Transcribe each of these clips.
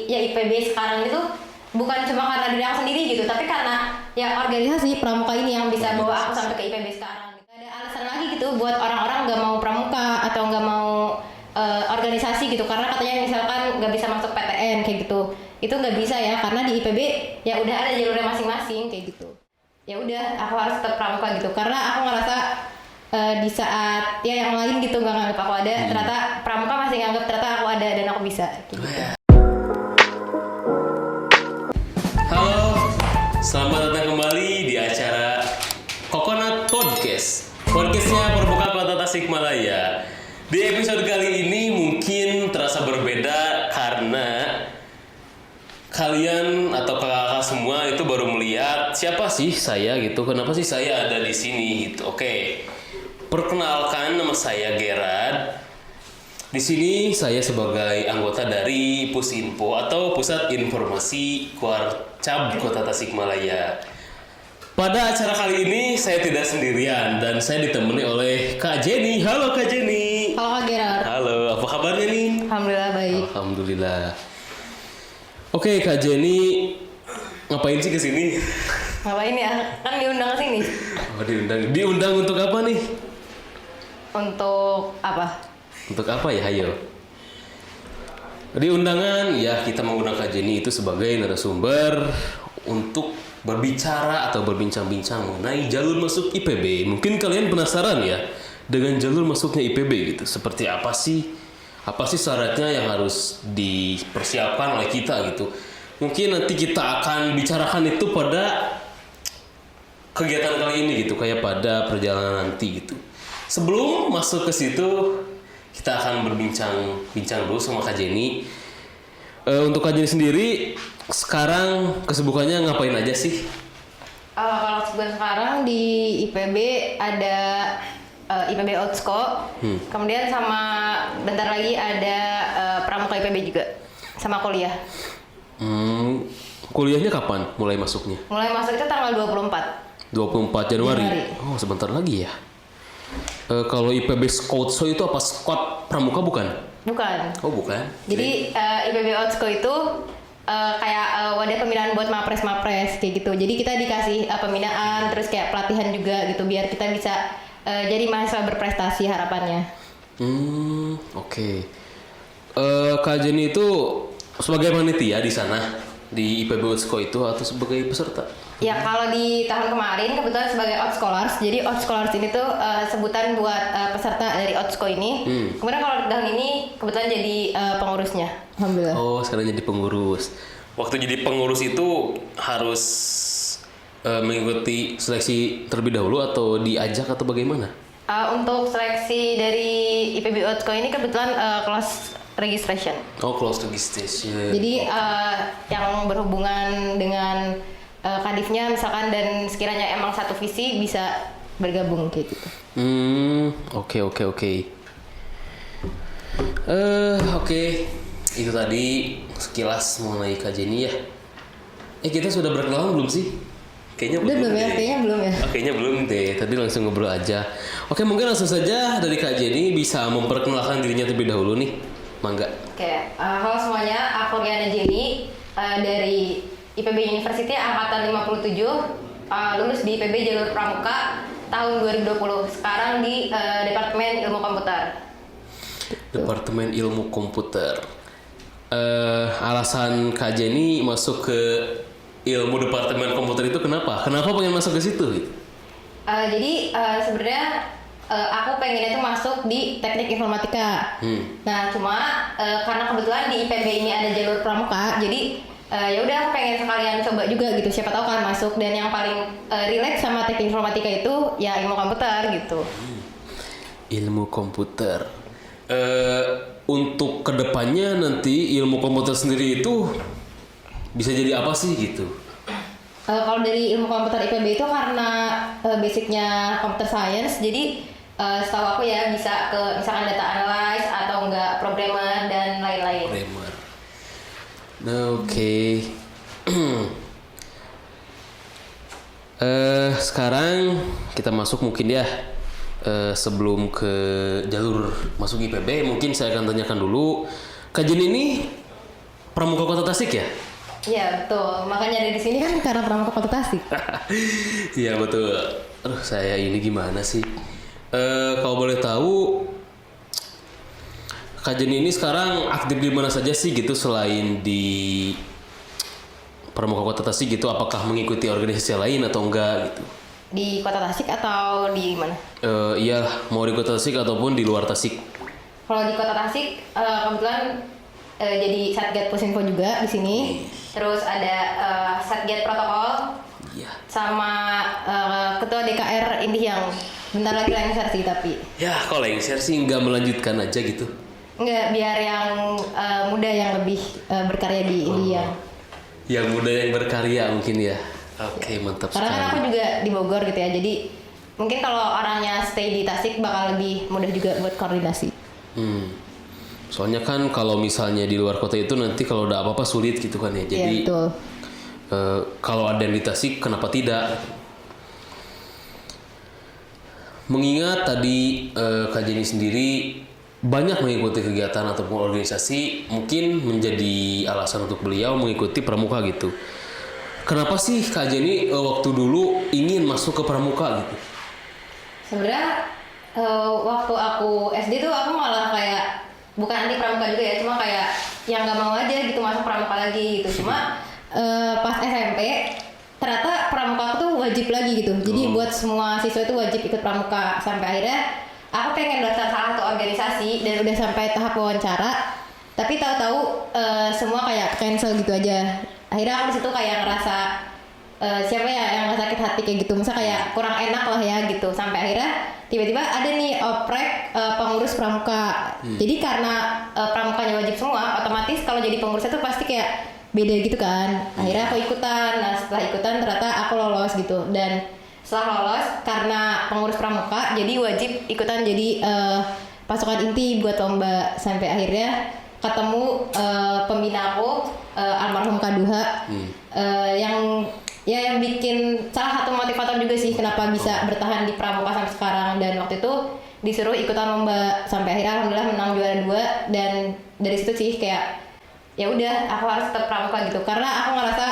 ya IPB sekarang itu bukan cuma karena diri aku sendiri gitu, tapi karena ya organisasi pramuka ini yang bisa bawa aku sampai ke IPB sekarang. Gak ada alasan lagi gitu buat orang-orang nggak mau pramuka atau nggak mau organisasi gitu, karena katanya misalkan nggak bisa masuk PTN kayak gitu. Itu nggak bisa ya, karena di IPB ya udah ada jalurnya masing-masing kayak gitu. Ya udah, aku harus tetap pramuka gitu, karena aku ngerasa di saat ya yang lain gitu nggak nganggap aku ada, ternyata pramuka masih nganggap ternyata aku ada dan aku bisa gitu. Halo, selamat datang kembali di acara Coconut Podcast. Podcastnya Perbuka Kota Tasikmalaya. Di episode kali ini mungkin terasa berbeda karena kalian atau kakak-kakak semua itu baru melihat siapa sih saya gitu, kenapa sih saya ada di sini gitu. Oke, perkenalkan, nama saya Gerard. Di sini saya sebagai anggota dari Pusinfo atau Pusat Informasi Kuarcap Kota Tasikmalaya. Pada acara kali ini saya tidak sendirian dan saya ditemani oleh Kak Jenny. Halo Kak Jenny. Halo Kak Gerard. Halo, apa kabarnya nih? Alhamdulillah baik. Alhamdulillah. Oke Kak Jenny, ngapain sih kesini? Ngapain ya? Kan diundang ke sini. Oh, diundang. Diundang untuk apa nih? Untuk apa? Untuk apa ya, ayo? Di undangan, ya kita mengundang Kak Jenny itu sebagai narasumber untuk berbicara atau berbincang-bincang mengenai jalur masuk IPB. Mungkin kalian penasaran ya dengan jalur masuknya IPB gitu. Seperti apa sih? Apa sih syaratnya yang harus dipersiapkan oleh kita gitu? Mungkin nanti kita akan bicarakan itu pada kegiatan kali ini gitu, kayak pada perjalanan nanti gitu. Sebelum masuk ke situ, kita akan berbincang dulu sama Kak Jenny. Untuk Kak Jenny sendiri, sekarang kesibukannya ngapain aja sih? Kalau sekarang di IPB ada IPB Otsko, kemudian sama bentar lagi ada Pramuka IPB juga, sama kuliah. Kuliahnya kapan mulai masuknya? Mulai masuk itu tanggal 24 Januari. Oh, sebentar lagi ya. Kalau IPB Scoutso itu apa? Scout Pramuka bukan? Bukan. Oh, bukan. Jadi IPB Otsko itu kayak wadah pembinaan buat mapres kayak gitu. Jadi kita dikasih pembinaan, terus kayak pelatihan juga gitu, biar kita bisa jadi mahasiswa berprestasi harapannya. Oke. Kak Jenny itu sebagai panitia di sana di IPB Otsko itu atau sebagai peserta? Ya kalau di tahun kemarin kebetulan sebagai Outscholars. Jadi Outscholars ini tuh sebutan buat peserta dari Otsko ini. Kemudian kalau tahun ini kebetulan jadi pengurusnya. Alhamdulillah. Oh, sekarang jadi pengurus. Waktu jadi pengurus itu harus mengikuti seleksi terlebih dahulu atau diajak atau bagaimana? Untuk seleksi dari IPB Otsko ini kebetulan close registration. Oh, close registration. Jadi yang berhubungan dengan kadifnya misalkan dan sekiranya emang satu visi bisa bergabung kayak gitu. Oke. Oke. Itu tadi sekilas mengenai Kak Jenny ya. Kita sudah berkenalan belum sih? Kayaknya belum ya. Kayaknya belum deh. Tadi langsung ngobrol aja. Oke, mungkin langsung saja dari Kak Jenny bisa memperkenalkan dirinya terlebih dahulu nih. Mangga. Oke, halo semuanya. Aku Riana Jenny dari IPB University angkatan 57, lulus di IPB jalur Pramuka tahun 2020. Sekarang di Departemen Ilmu Komputer. Departemen Ilmu Komputer. Alasan Kak Jenny masuk ke ilmu Departemen Komputer itu kenapa? Kenapa pengen masuk ke situ? Gitu? Jadi sebenarnya aku pengennya tuh masuk di teknik informatika. Nah cuma karena kebetulan di IPB ini ada jalur Pramuka, jadi ya udah aku pengen sekalian coba juga gitu, siapa tahu kan masuk. Dan yang paling relate sama teknik informatika itu ya ilmu komputer gitu. Ilmu komputer. Untuk kedepannya nanti ilmu komputer sendiri itu bisa jadi apa sih gitu? Kalau dari ilmu komputer IPB itu karena basicnya computer science, jadi setahu aku ya bisa ke misalkan data analyze atau enggak programmer dan lain-lain. Programmer. Oke. Sekarang kita masuk mungkin ya. Sebelum ke jalur masuk IPB, mungkin saya akan tanyakan dulu, Kak Jenny ini Pramuka Kota Tasik ya? Iya betul, makanya ada di sini kan karena Pramuka Kota Tasik. Iya betul. Aduh, saya ini gimana sih? Kalau boleh tahu, Kak Jenny ini sekarang aktif di mana saja sih gitu selain di Pramuka Kota Tasik gitu? Apakah mengikuti organisasi lain atau enggak gitu? Di Kota Tasik atau di mana? Iya, mau di Kota Tasik ataupun di luar Tasik. Kalau di Kota Tasik kebetulan jadi Satgas Pusinfo juga di sini. Terus ada Satgas Protokol Iya. sama Ketua DKR ini yang bentar lagi lengser sih tapi. Ya, kalau lengser sih nggak melanjutkan aja gitu. Enggak, biar yang muda yang lebih berkarya di India. Yang muda yang berkarya mungkin ya. Oke, mantap Karena kan sekali. aku juga di Bogor gitu ya. Jadi mungkin kalau orangnya stay di Tasik bakal lebih mudah juga buat koordinasi. Soalnya kan kalau misalnya di luar kota itu nanti kalau udah apa-apa sulit gitu kan ya. Iya Jadi betul. kalau ada yang di Tasik kenapa tidak? Mengingat tadi Kak Jenny sendiri banyak mengikuti kegiatan ataupun organisasi, mungkin menjadi alasan untuk beliau mengikuti Pramuka gitu. Kenapa sih Kak Jenny waktu dulu ingin masuk ke Pramuka gitu? Sebenarnya waktu aku SD tuh aku malah kayak bukan anti pramuka juga ya, cuma kayak yang nggak mau aja gitu masuk pramuka lagi gitu. Cuma pas SMP ternyata pramuka aku tuh wajib lagi gitu. Jadi buat semua siswa itu wajib ikut pramuka sampai akhirnya aku pengen daftar salah satu organisasi dan udah sampai tahap wawancara. Tapi tahu-tahu semua kayak cancel gitu aja. Akhirnya aku di situ kayak ngerasa siapa ya yang nggak sakit hati kayak gitu, misal kayak kurang enak lah ya gitu. Sampai akhirnya tiba-tiba ada nih oprek pengurus pramuka. Jadi karena pramukanya wajib semua, otomatis kalau jadi pengurusnya tuh pasti kayak beda gitu kan. Akhirnya aku ikutan. Nah setelah ikutan ternyata aku lolos gitu. Dan setelah lolos karena pengurus pramuka jadi wajib ikutan jadi pasukan inti buat lomba. Sampai akhirnya ketemu pembina aku almarhum Kaduha yang bikin salah satu motivator juga sih kenapa bisa bertahan di pramuka sampai sekarang. Dan waktu itu disuruh ikutan lomba sampai akhirnya alhamdulillah menang juara 2. Dan dari situ sih kayak ya udah aku harus tetap pramuka gitu karena aku ngerasa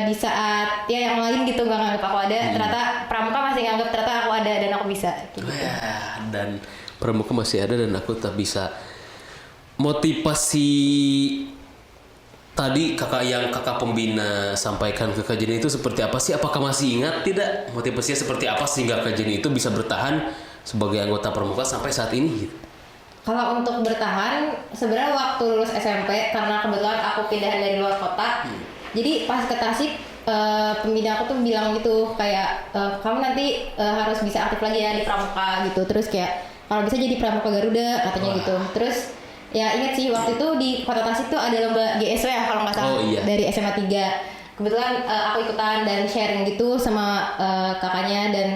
di saat ya yang lain gitu nggak nganggap aku ada, ternyata pramuka masih nganggap ternyata aku ada dan aku bisa gitu. Dan pramuka masih ada dan aku tak bisa. Motivasi tadi kakak pembina sampaikan ke Kak Jenny itu seperti apa sih? Apakah masih ingat tidak? Motivasinya seperti apa sehingga Kak Jenny itu bisa bertahan sebagai anggota pramuka sampai saat ini gitu? Kalau untuk bertahan sebenarnya waktu lulus SMP karena kebetulan aku pindahan dari luar kota. Jadi pas ke Tasik pembina aku tuh bilang gitu kayak kamu nanti harus bisa aktif lagi ya di pramuka gitu. Terus kayak kalau bisa jadi pramuka Garuda katanya gitu. Terus ya ingat sih waktu itu di Kota Tasik tuh ada lomba GSW ya kalau nggak salah dari SMA 3. Kebetulan aku ikutan dan sharing gitu sama kakaknya dan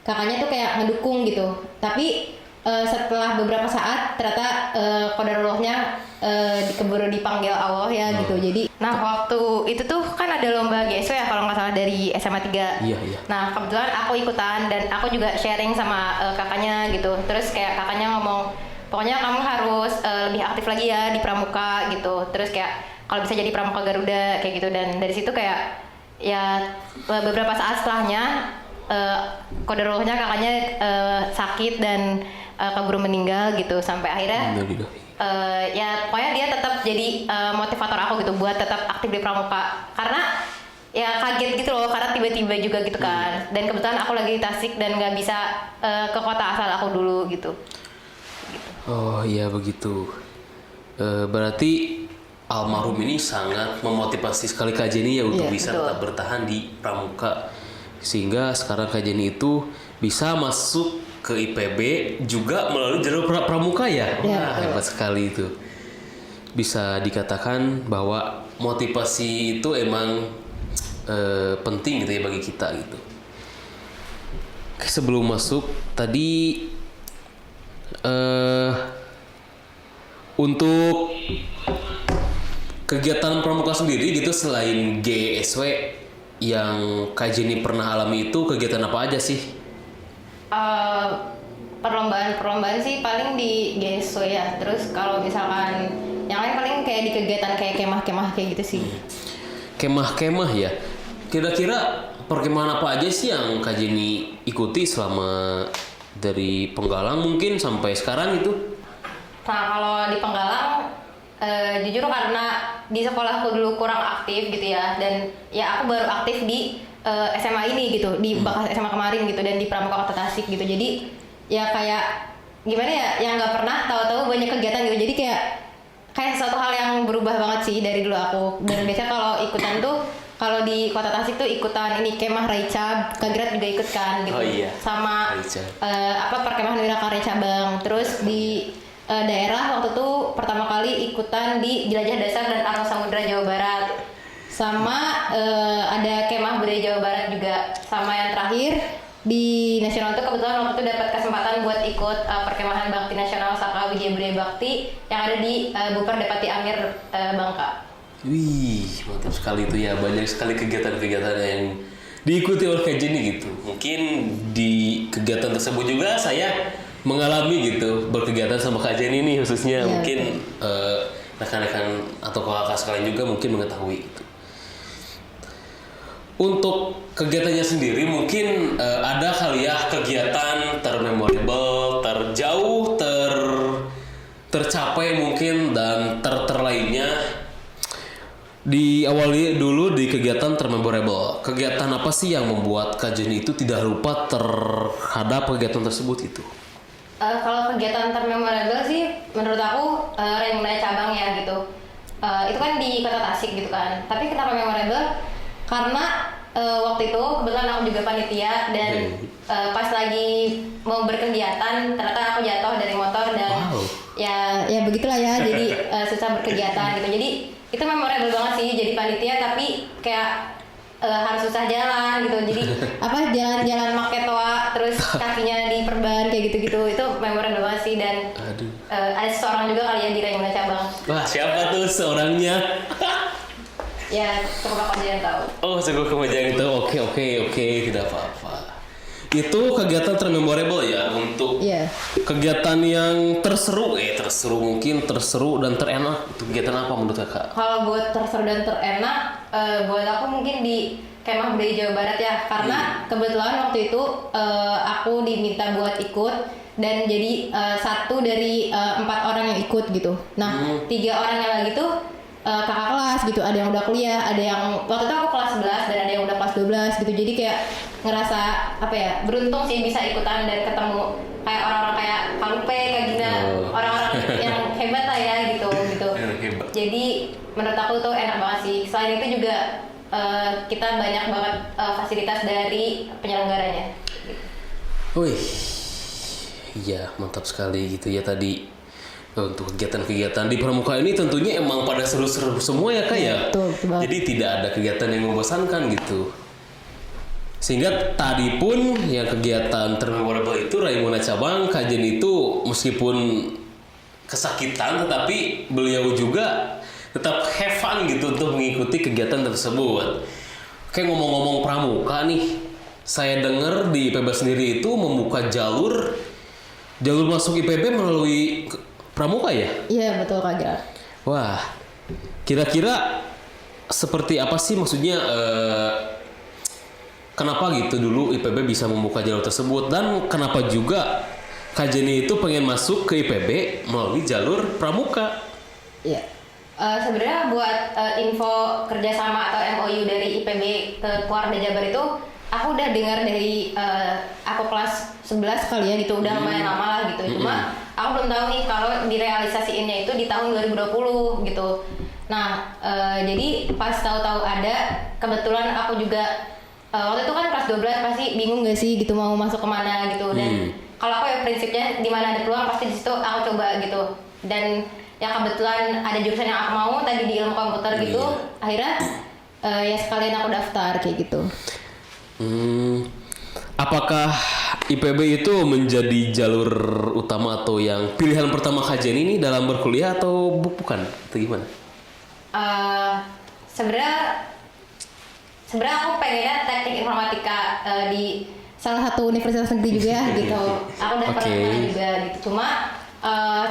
kakaknya tuh kayak ngedukung gitu. Tapi setelah beberapa saat ternyata qadarullah-nya keburu dipanggil Allah ya gitu. Jadi nah waktu itu tuh kan ada lomba GSW ya kalau nggak salah dari SMA 3. Iya. Nah kebetulan aku ikutan dan aku juga sharing sama kakaknya gitu. Terus kayak kakaknya ngomong pokoknya kamu harus lebih aktif lagi ya di pramuka gitu. Terus kayak kalau bisa jadi pramuka Garuda kayak gitu. Dan dari situ kayak ya beberapa saat setelahnya qadarullah-nya kakaknya sakit dan keburu meninggal gitu. Sampai akhirnya ya pokoknya dia tetap jadi motivator aku gitu buat tetap aktif di pramuka. Karena ya kaget gitu loh karena tiba-tiba juga gitu kan. Dan kebetulan aku lagi di Tasik dan nggak bisa ke kota asal aku dulu gitu. Oh iya begitu. Berarti almarhum ini sangat memotivasi sekali Kak Jenny ya untuk bisa tetap bertahan di pramuka. Sehingga sekarang Kak Jenny itu bisa masuk ke IPB juga melalui jalur pramuka ya. Wah, hebat sekali itu. Bisa dikatakan bahwa motivasi itu emang penting gitu ya bagi kita gitu. Sebelum masuk tadi untuk kegiatan pramuka sendiri gitu selain GSW yang Kak Jenny pernah alami itu kegiatan apa aja sih? Perlombaan sih paling di GSW ya. Terus kalau misalkan Yang lain paling kayak di kegiatan kayak kemah-kemah kayak gitu sih. Kemah-kemah ya. Kira-kira perkemahan apa aja sih yang Kak Jenny ikuti selama dari Penggalang mungkin sampai sekarang itu? Nah kalau di Penggalang jujur karena di sekolahku dulu kurang aktif gitu ya, dan ya aku baru aktif di SMA ini gitu, di bekas SMA kemarin gitu, dan di Pramuka Kota Tasik gitu. Jadi ya kayak gimana ya, yang nggak pernah tahu-tahu banyak kegiatan gitu. Jadi kayak sesuatu hal yang berubah banget sih dari dulu aku. Dan biasanya kalau ikutan tuh, kalau di Kota Tasik tuh ikutan ini kemah Raicab, Kagrat juga ikut kan gitu. Oh iya. Sama perkemahan Wirakarya cabang. Terus di daerah waktu itu pertama kali ikutan di Jelajah Dasar dan Arung Samudra Jawa Barat. Sama ada kemah budaya Jawa Barat juga. Sama yang terakhir di nasional tuh kebetulan waktu itu dapat kesempatan buat ikut perkemahan bakti nasional Saka Wijaya Budaya Bakti yang ada di Buper Depati Amir Bangka. Wih, mantap sekali itu ya. Banyak sekali kegiatan-kegiatan yang diikuti oleh Kak Jenny gitu. Mungkin di kegiatan tersebut juga saya mengalami gitu, berkegiatan sama Kak Jenny nih khususnya. Mungkin rekan-rekan atau kakak sekalian juga mungkin mengetahui itu. Untuk kegiatannya sendiri mungkin ada kali ya kegiatan termemorable, terjauh, tercapai mungkin dan terlainnya. Diawali dulu di kegiatan termemorable. Kegiatan apa sih yang membuat Kak Jenny itu tidak lupa terhadap kegiatan tersebut itu? Kalau kegiatan termemorable sih menurut aku Raimuna cabang ya gitu. Itu kan di Kota Tasik gitu kan. Tapi kenapa memorable? Karena waktu itu kebetulan aku juga panitia dan pas lagi mau berkegiatan ternyata aku jatuh dari motor dan ya begitulah ya. Jadi susah berkegiatan gitu. Jadi itu memorable banget sih jadi panitia, tapi kayak harus susah jalan gitu. Jadi jalan-jalan make toa terus kakinya diperban kayak gitu-gitu. Itu memorable banget sih. Dan ada seseorang juga kali ya di Raimuna cabang. Wah, siapa tuh seorangnya? Ya, cukup aku aja yang tahu. Oh, cukup kamu aja yang tahu. Oke, tidak apa-apa. Itu kegiatan termemorable ya untuk kegiatan yang terseru mungkin terseru dan terenak. Itu kegiatan apa menurut Kakak? Kalau buat terseru dan terenak, buat aku mungkin di Kemah Budaya Jawa Barat ya, karena kebetulan waktu itu aku diminta buat ikut dan jadi satu dari 4 orang yang ikut gitu. Nah, 3 orang yang lagi tuh kakak kelas gitu, ada yang udah kuliah, ada yang waktu itu aku kelas 11 dan ada yang udah kelas 12 gitu. Jadi kayak ngerasa beruntung sih bisa ikutan dan ketemu kayak orang-orang kayak Palupe, Kak Gina, orang-orang yang hebat lah ya gitu. Jadi menurut aku tuh enak banget sih. Selain itu juga kita banyak banget fasilitas dari penyelenggaranya gitu. Wih, iya mantap sekali gitu ya tadi. Untuk kegiatan-kegiatan di Pramuka ini tentunya emang pada seru-seru semua ya Kak ya. Betul. Jadi tidak ada kegiatan yang membosankan gitu. Sehingga tadi pun yang kegiatan termemorable itu Raimuna cabang Kak Jenny itu meskipun kesakitan tetapi beliau juga tetap have fun gitu untuk mengikuti kegiatan tersebut. Kayak ngomong-ngomong Pramuka nih, saya dengar di IPB sendiri itu membuka jalur masuk IPB melalui Pramuka ya? Iya betul Kak Gira. Wah, kira-kira seperti apa sih maksudnya? Kenapa gitu dulu IPB bisa membuka jalur tersebut dan kenapa juga Kak Jenny itu pengen masuk ke IPB melalui jalur Pramuka? Iya. Sebenarnya buat info kerjasama atau MOU dari IPB ke Keluarga Jabar itu aku udah dengar dari aku kelas 11 kali ya gitu, udah lumayan lama lah gitu. Cuma aku belum tahu nih kalau direalisasiinnya itu di tahun 2020 gitu. Nah, jadi pas tahu-tahu ada, kebetulan aku juga waktu itu kan kelas 12 pasti bingung gak sih gitu mau masuk kemana gitu. Dan kalau aku ya prinsipnya di mana ada peluang pasti di situ aku coba gitu. Dan ya kebetulan ada jurusan yang aku mau tadi di ilmu komputer gitu. Akhirnya ya sekalian aku daftar kayak gitu. Apakah IPB itu menjadi jalur utama atau yang pilihan pertama Kak Jenny ini dalam berkuliah atau bukan? Atau gimana? Sebenarnya aku pengennya teknik informatika di salah satu universitas negeri juga gitu. Aku udah pernah juga gitu. Cuma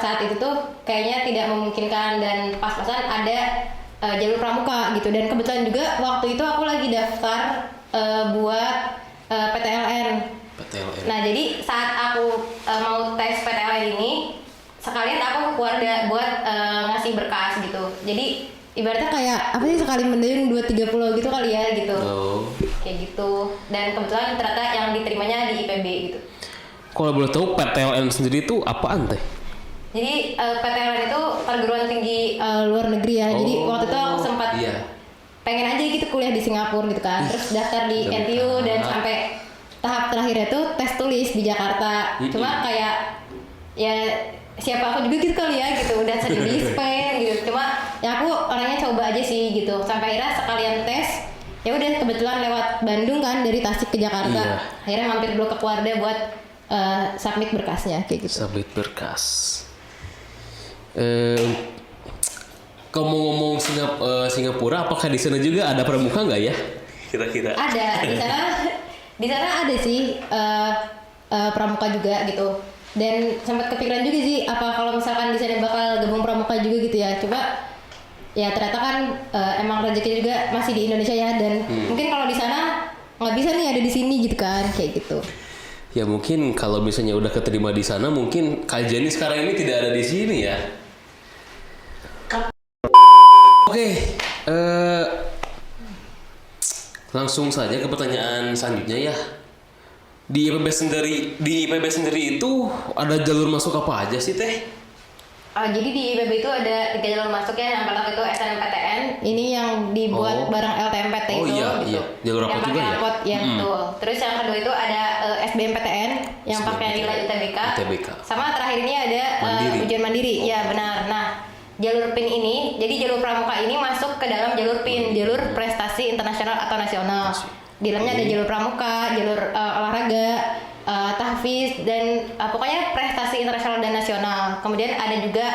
saat itu tuh kayaknya tidak memungkinkan dan pas-pasan ada jalur pramuka gitu, dan kebetulan juga waktu itu aku lagi daftar buat PTLN. PTLN. Nah jadi saat aku mau tes PTLN ini sekalian aku ke keluarga buat ngasih berkas gitu. Jadi ibaratnya kayak apa sih, sekali mendayung 2-3 pulau gitu kali ya gitu. Oh. Kayak gitu. Dan kebetulan ternyata yang diterimanya di IPB gitu. Kalau boleh tahu PTLN sendiri itu apaan teh? Jadi PTLN itu perguruan tinggi luar negeri ya. Jadi waktu itu aku sempat pengen aja gitu kuliah di Singapura gitu kan. Terus daftar di NTU dan sampai tahap terakhirnya tuh tes tulis di Jakarta. Cuma kayak ya siapa aku juga gitu kali ya gitu, udah sering di Spain gitu. Cuma ya aku orangnya coba aja sih gitu. Sampai akhirnya sekalian tes, ya udah kebetulan lewat Bandung kan dari Tasik ke Jakarta. Akhirnya mampir dulu ke Keluarga buat submit berkasnya kayak gitu. Submit berkas. Kalau mau ngomong Singapura, apakah di sana juga ada pramuka nggak ya? Kira-kira. Ada di sana ada sih pramuka juga gitu. Dan sempat kepikiran juga sih apa kalau misalkan di sana bakal gabung pramuka juga gitu ya. Coba ya ternyata kan emang rezeki juga masih di Indonesia ya, dan mungkin kalau di sana nggak bisa nih ada di sini gitu kan kayak gitu. Ya mungkin kalau misalnya udah keterima di sana, mungkin Kak Jenny sekarang ini tidak ada di sini ya. Oke, langsung saja ke pertanyaan selanjutnya ya. Di IPB sendiri itu ada jalur masuk apa aja sih teh? Jadi di IPB itu ada 3 jalur masuk ya. Yang pertama itu SNMPTN, ini yang dibuat bareng LTMPT itu. Gitu. Iya. Jalur rapot juga ya? Rapot, ya betul. Terus yang kedua itu ada SBMPTN yang pakai nilai UTBK. Sama terakhir ini ada ujian mandiri. Ya benar. Nah, jalur PIN ini, jadi jalur pramuka ini masuk ke dalam jalur PIN, jalur prestasi internasional atau nasional. Di dalamnya ada jalur pramuka, jalur olahraga, tahfiz, dan pokoknya prestasi internasional dan nasional. Kemudian ada juga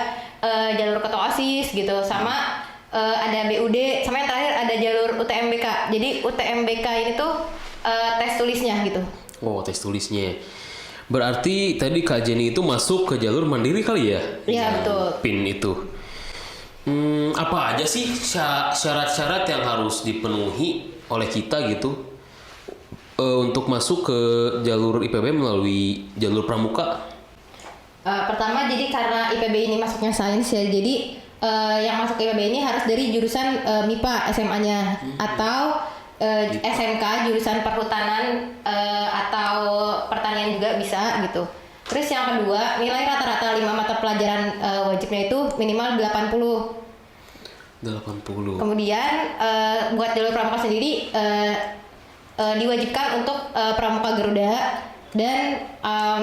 jalur ketua OSIS gitu, sama ada BUD, sama yang terakhir ada jalur UTMBK. Jadi UTMBK ini tuh tes tulisnya gitu. Oh, tes tulisnya. Berarti tadi Kak Jenny itu masuk ke jalur mandiri kali ya? Iya, betul. PIN itu. Apa aja sih syarat-syarat yang harus dipenuhi oleh kita gitu untuk masuk ke jalur IPB melalui jalur pramuka? Pertama, jadi karena IPB ini masuknya sains ya, jadi yang masuk ke IPB ini harus dari jurusan MIPA SMA-nya atau SMK jurusan perhutanan atau pertanian juga bisa gitu. Terus yang kedua, nilai rata-rata 5 mata pelajaran wajibnya itu minimal 80. Kemudian buat jalur pramuka sendiri diwajibkan untuk pramuka Garuda, dan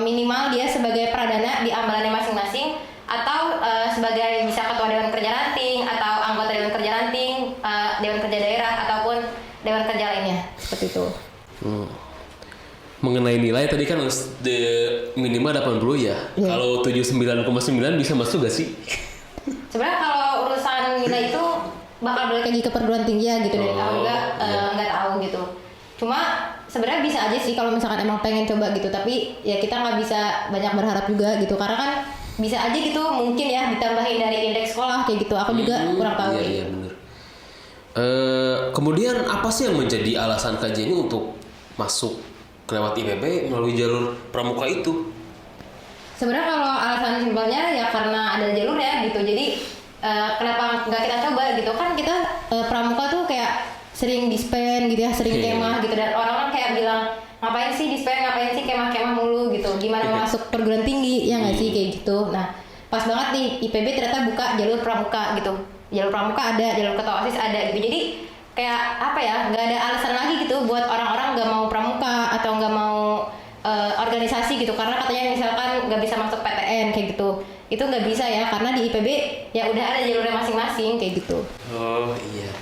minimal dia sebagai pradana di ambalannya masing-masing, atau sebagai bisa ketua Dewan Kerja Ranting atau anggota Dewan Kerja Ranting, Dewan Kerja Daerah ataupun Dewan Kerja lainnya, seperti itu. Mengenai nilai tadi kan minimal 80 ya. Kalau 79,9 bisa masuk gak sih? Sebenarnya kalau urusan nilai itu bakal balik lagi ke perguruan tinggi ya gitu, dari awal juga nggak tahu gitu. Cuma sebenarnya bisa aja sih kalau misalkan emang pengen coba gitu, tapi ya kita nggak bisa banyak berharap juga gitu, karena kan bisa aja gitu mungkin ya ditambahin dari indeks sekolah kayak gitu. Aku juga kurang tahu. Iya benar. Kemudian apa sih yang menjadi alasan Kak Jenny untuk masuk lewat IPB melalui jalur pramuka itu? Sebenarnya kalau alasan simpelnya ya karena ada jalur ya gitu. Jadi kenapa nggak kita coba gitu, kan kita pramuka tuh kayak sering dispen gitu ya, sering kemah gitu, dan orang-orang kayak bilang ngapain sih dispen, ngapain sih kemah-kemah mulu gitu, gimana mau masuk perguruan tinggi ya nggak sih kayak gitu. Nah pas banget nih IPB ternyata buka jalur pramuka gitu, jalur pramuka ada, jalur ketua OSIS ada gitu. Jadi kayak apa ya, nggak ada alasan lagi gitu buat orang-orang nggak mau pramuka atau nggak mau organisasi gitu, karena katanya misalkan nggak bisa masuk PTN kayak gitu. Itu nggak bisa ya, karena di IPB ya udah ada jalurnya masing-masing kayak gitu. Oh iya.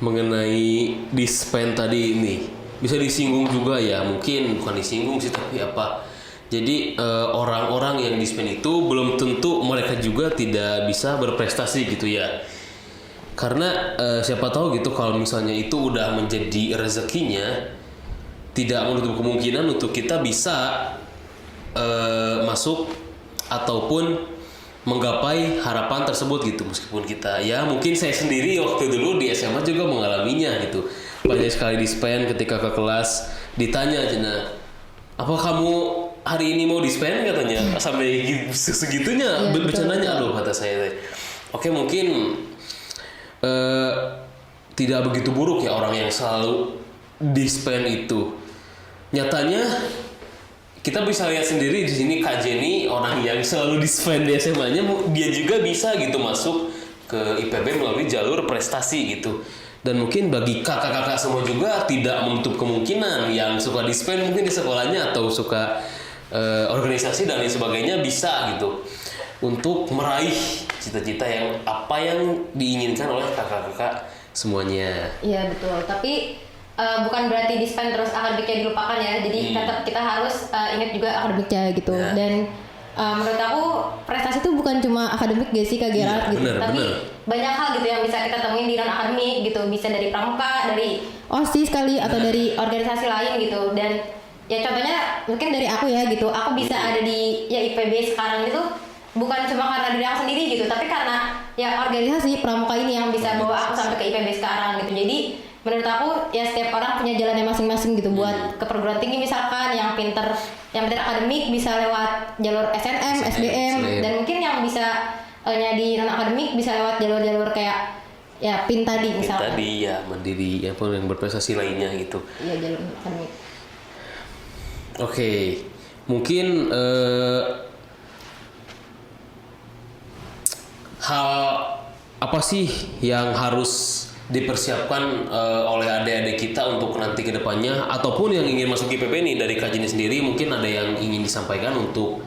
Mengenai dispen tadi ini bisa disinggung juga ya, mungkin bukan disinggung sih tapi apa, jadi orang-orang yang dispen itu belum tentu mereka juga tidak bisa berprestasi gitu ya, karena siapa tahu gitu kalau misalnya itu udah menjadi rezekinya, tidak menutup kemungkinan untuk kita bisa masuk ataupun menggapai harapan tersebut gitu. Meskipun kita ya mungkin saya sendiri waktu dulu di SMA juga mengalaminya gitu. Banyak sekali dispen ketika ke kelas ditanya Cina, apa kamu hari ini mau dispen katanya, sampai segitunya bercandanya. Aduh kata saya, oke mungkin tidak begitu buruk ya orang yang selalu dispen itu. Nyatanya kita bisa lihat sendiri di sini Kak Jenny, orang yang selalu dispen di SMA-nya, dia juga bisa gitu masuk ke IPB melalui jalur prestasi gitu. Dan mungkin bagi kakak-kakak semua juga tidak menutup kemungkinan yang suka dispen mungkin di sekolahnya atau suka organisasi dan lain sebagainya bisa gitu untuk meraih cita-cita yang apa yang diinginkan oleh kakak-kakak semuanya. Iya betul, tapi bukan berarti dispen terus akademiknya dilupakan ya. Jadi tetap kita harus ingat juga akademiknya gitu. Ya. Dan menurut aku prestasi itu bukan cuma akademik gak sih Kak Gerard gitu. Tapi banyak hal gitu yang bisa kita temuin di non akademik gitu. Bisa dari pramuka, dari OSIS kali atau dari organisasi lain gitu. Dan ya contohnya mungkin dari aku ya gitu. Aku bisa ada di ya IPB sekarang itu bukan cuma karena diri aku sendiri gitu, tapi karena ya organisasi pramuka ini yang bisa bawa aku sampai ke IPB sekarang gitu. Jadi menurut aku ya setiap orang punya jalannya masing-masing gitu buat ke perguruan tinggi misalkan yang pinter akademik bisa lewat jalur SNM, SBM dan mungkin yang bisa di non akademik bisa lewat jalur-jalur kayak ya PIN tadi misalkan. Tadi ya mandiri apa yang berprestasi lainnya gitu. Iya jalur akademik. Oke, mungkin hal apa sih yang harus dipersiapkan oleh adik-adik kita untuk nanti ke depannya ataupun yang ingin masuk IPB nih dari Kak Jenny sendiri, mungkin ada yang ingin disampaikan untuk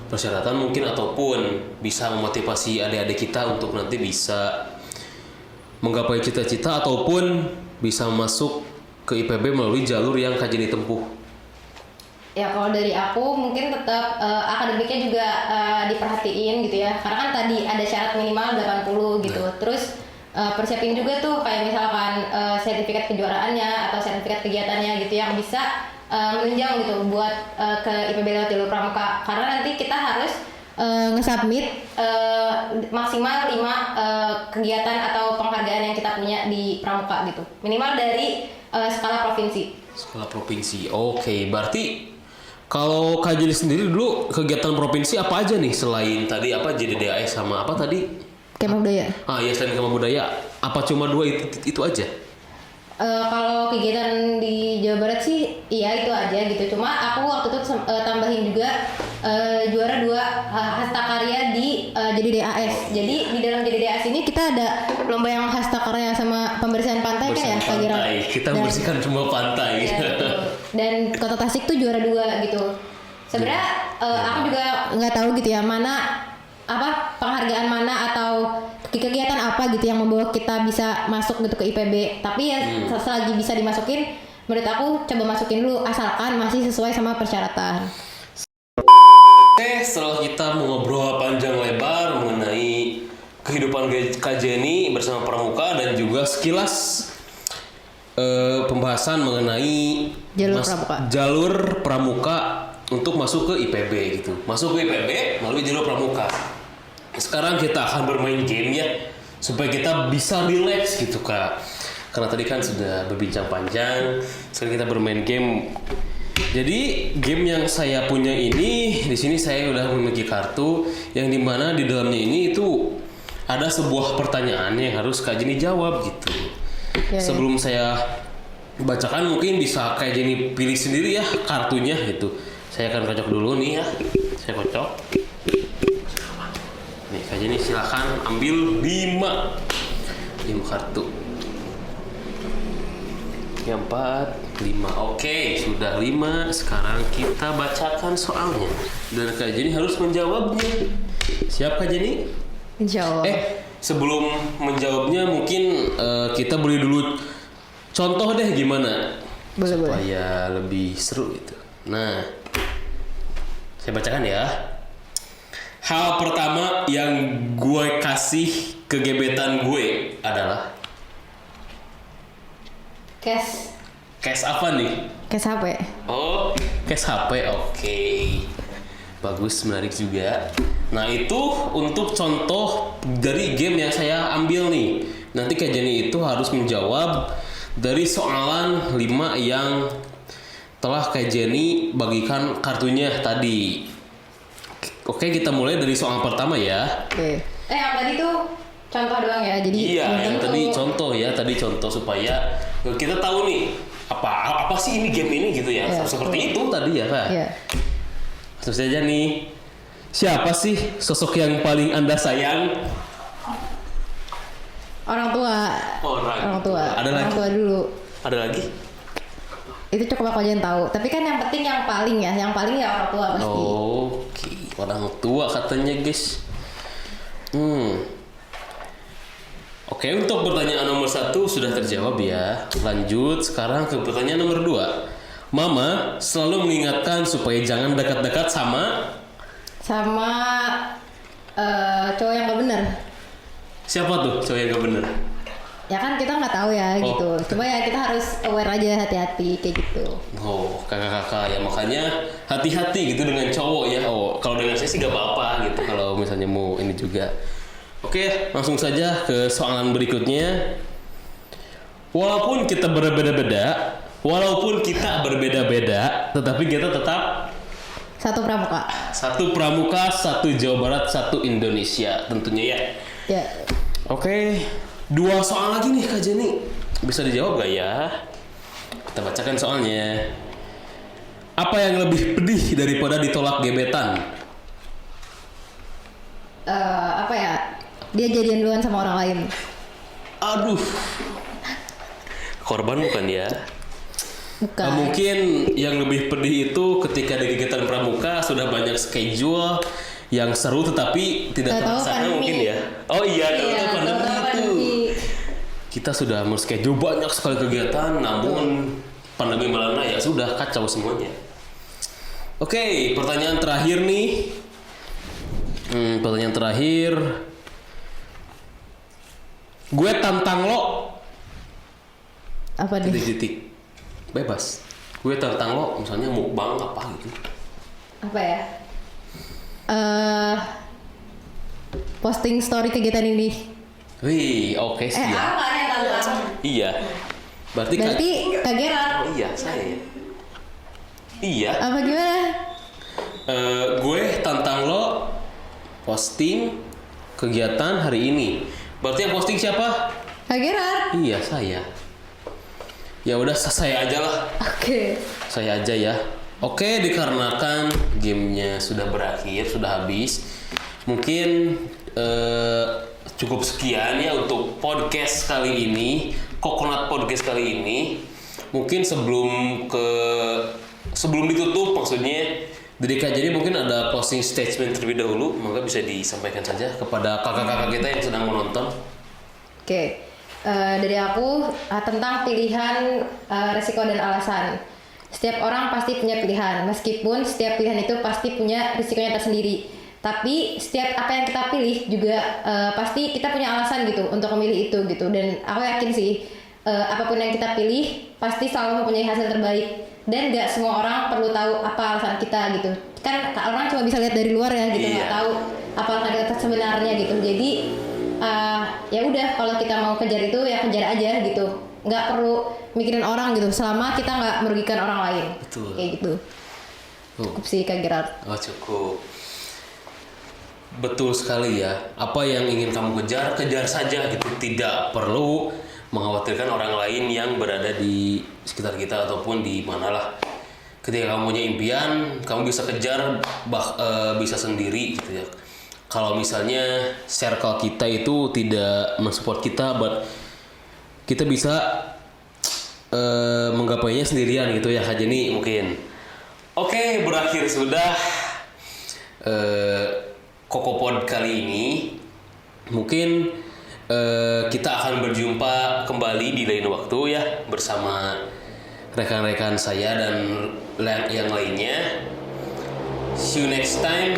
persyaratan mungkin ataupun bisa memotivasi adik-adik kita untuk nanti bisa menggapai cita-cita ataupun bisa masuk ke IPB melalui jalur yang Kak Jenny tempuh. Ya kalau dari aku mungkin tetap akademiknya juga diperhatiin gitu ya. Karena kan tadi ada syarat minimal 80 gitu. Terus persiapin juga tuh kayak misalkan sertifikat kejuaraannya atau sertifikat kegiatannya gitu yang bisa menunjang gitu buat ke IPB lewat jalur pramuka. Karena nanti kita harus nge-submit maksimal 5 kegiatan atau penghargaan yang kita punya di pramuka gitu. Minimal dari skala provinsi. Skala provinsi. Oke, berarti kalau Kak Jenny sendiri dulu kegiatan provinsi apa aja nih selain tadi apa JDDAS sama apa tadi? Kemah Budaya. Iya selain Kemah Budaya, apa cuma 2 itu aja? Kalau kegiatan di Jawa Barat sih iya itu aja gitu. Cuma aku waktu itu tambahin juga juara 2 hasta karya di JDDAS. Jadi di dalam JDDAS ini kita ada lomba yang hasta karya sama pembersihan pantai kan ya Kak Gira? Kita membersihkan semua pantai. Ya, dan Kota Tasik tuh juara 2 gitu. Sebenarnya aku juga nggak tahu gitu ya mana apa penghargaan mana atau kegiatan apa gitu yang membawa kita bisa masuk gitu ke IPB. Tapi ya selagi bisa dimasukin, menurut aku coba masukin dulu asalkan masih sesuai sama persyaratan. Oke, setelah kita mengobrol panjang lebar mengenai kehidupan Kak Jenny bersama pramuka dan juga sekilas pembahasan mengenai jalur pramuka untuk masuk ke IPB gitu. Masuk ke IPB melalui jalur pramuka. Sekarang kita akan bermain game ya supaya kita bisa relax gitu Kak. Karena tadi kan sudah berbincang panjang, sekarang kita bermain game. Jadi game yang saya punya ini di sini saya udah memiliki kartu yang dimana di dalamnya ini itu ada sebuah pertanyaan yang harus Kak Jenny jawab gitu. Sebelum saya bacakan mungkin bisa Kak Jenny pilih sendiri ya kartunya gitu. Saya akan kocok dulu nih ya. Saya kocok. Nih Kak Jenny silakan ambil 5 kartu. Yang 4, 5. Oke, sudah 5. Sekarang kita bacakan soalnya. Dan Kak Jenny harus menjawabnya. Siap Kak Jenny? Insyaallah. Sebelum menjawabnya mungkin kita beri dulu contoh deh gimana supaya lebih seru itu. Nah, saya bacakan ya. Hal pertama yang gue kasih ke gebetan gue adalah cash. Cash apa nih? Cash HP. Oh, cash HP. Oke. Bagus, menarik juga. Nah itu untuk contoh dari game yang saya ambil nih. Nanti Kak Jenny itu harus menjawab dari soalan 5 yang telah Kak Jenny bagikan kartunya tadi. Oke, kita mulai dari soal pertama ya. Oke. Yang tadi tuh contoh doang ya. Jadi Iya, yang tentu- tadi contoh ya, tadi contoh supaya kita tahu nih apa sih ini game ini gitu ya. Iya, Seperti itu tadi ya Kak. Iya. Langsung saja nih. Siapa sih sosok yang paling Anda sayang? Orang tua. Orang tua. Ada Orang lagi? tua dulu. Ada lagi? Itu cukup aku aja yang tahu. Tapi kan yang penting yang paling ya. Yang paling ya orang tua pasti. Oke, orang tua katanya guys. Oke, untuk pertanyaan nomor 1 sudah terjawab ya. Lanjut sekarang ke pertanyaan nomor 2. Mama selalu mengingatkan supaya jangan dekat-dekat sama Sama cowok yang gak bener. siapa tuh cowok yang gak bener? Ya kan kita nggak tahu ya Oh. gitu. Cuma ya kita harus aware aja, hati-hati kayak gitu. Oh, kakak-kakak ya, makanya hati-hati gitu dengan cowok ya. Oh, kalau dengan saya sih gak apa-apa gitu kalau misalnya mau ini juga. Oke, langsung saja ke soalan berikutnya. Walaupun kita berbeda-beda, tetapi kita tetap Satu pramuka. satu pramuka, satu Jawa Barat, satu Indonesia tentunya ya. Ya. Oke, 2 soal lagi nih Kak Jenny. Bisa dijawab gak ya? Kita bacakan soalnya. Apa yang lebih pedih daripada ditolak gebetan? Apa ya? Dia jadian duluan sama orang lain. Aduh. Korban bukan ya? Bukan. Mungkin yang lebih pedih itu ketika di kegiatan pramuka sudah banyak schedule yang seru tetapi tidak Tahu-tahu terlaksana pandemi. mungkin ya. Oh iya, tahu-tahu pandemi tahu-tahu itu. pandemi. Kita sudah men-schedule banyak sekali kegiatan, namun pandemi melanda ya sudah kacau semuanya. Oke, pertanyaan terakhir nih. Pertanyaan terakhir. Gue tantang lo. Apa deh? Titik-titik. Bebas. Gue tantang lo, misalnya mukbang apa gitu. Apa ya? Posting story kegiatan ini. Wih, oke sih ya. Apa yang tantang? Iya. Berarti Kak Gerard. Oh iya, saya ya. Iya. Apa gimana? Gue tantang lo posting kegiatan hari ini. Berarti yang posting siapa? Kak Gerard. Iya, saya. Ya udah, saya aja lah. Oke. Saya aja ya. Oke, dikarenakan gamenya sudah berakhir, sudah habis. Mungkin cukup sekian ya untuk podcast kali ini, Coconut Podcast kali ini. Mungkin sebelum ditutup maksudnya, dari Kak Jenny mungkin ada closing statement terlebih dahulu, maka bisa disampaikan saja kepada kakak-kakak kita yang sedang menonton. Oke. Dari aku tentang pilihan, resiko dan alasan. Setiap orang pasti punya pilihan, meskipun setiap pilihan itu pasti punya risikonya tersendiri. Tapi setiap apa yang kita pilih juga pasti kita punya alasan gitu untuk memilih itu gitu. Dan aku yakin sih apapun yang kita pilih pasti selalu mempunyai hasil terbaik. Dan gak semua orang perlu tahu apa alasan kita gitu. Kan orang cuma bisa lihat dari luar ya gitu, nggak tahu apa alasan kita sebenarnya gitu. Jadi ya udah, kalau kita mau kejar itu ya kejar aja gitu. Nggak perlu mikirin orang gitu, selama kita nggak merugikan orang lain. Betul. Kayak gitu. Cukup sih Kak Gerard. Oh, cukup. Betul sekali ya. Apa yang ingin kamu kejar, kejar saja gitu. Tidak perlu mengkhawatirkan orang lain yang berada di sekitar kita ataupun di manalah. Ketika kamu punya impian, kamu bisa kejar, bisa sendiri gitu ya. Kalau misalnya circle kita itu tidak mensupport kita, but kita bisa menggapainya sendirian gitu ya Kak Jenny mungkin. Oke, berakhir sudah Kokopod kali ini. Mungkin kita akan berjumpa kembali di lain waktu ya bersama rekan-rekan saya dan yang lainnya. See you next time.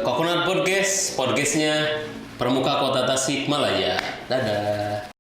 Coconut Podcast, podcastnya Pramuka Kota Tasikmalaya. Dadah.